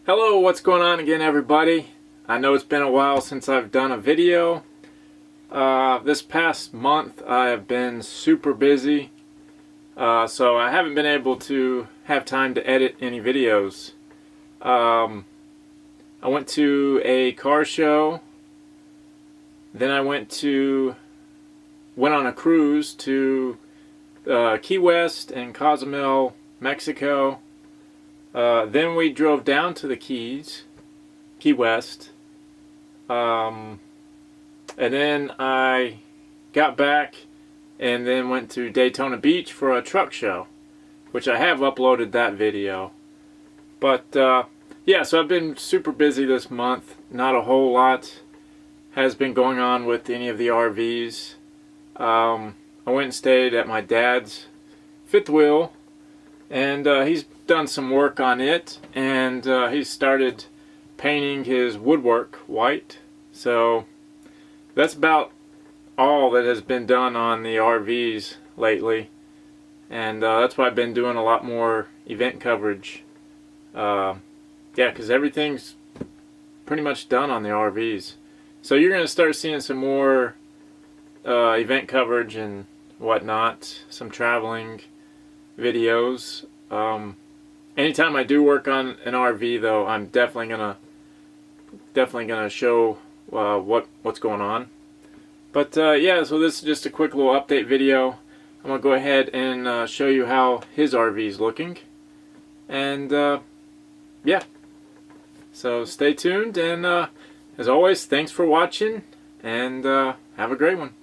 Hello, what's going on again, everybody? I know it's been a while since I've done a video. This past month I have been super busy, so I haven't been able to have time to edit any videos. I went to a car show, then I went on a cruise to Key West and Cozumel, Mexico. Then we drove down to the Key West, and then I got back and then went to Daytona Beach for a truck show, which I have uploaded that video. But yeah, so I've been super busy this month. Not a whole lot has been going on with any of the RVs. I went and stayed at my dad's fifth wheel, and he's done some work on it, and he's started painting his woodwork white. So that's about all that has been done on the RVs lately, and that's why I've been doing a lot more event coverage. Yeah, because everything's pretty much done on the RVs. So you're going to start seeing some more event coverage and whatnot, some traveling videos. Anytime I do work on an RV, though, I'm definitely gonna show what's going on. But yeah, so this is just a quick little update video. I'm gonna go ahead and show you how his RV is looking, and yeah. So stay tuned, and as always, thanks for watching, and have a great one.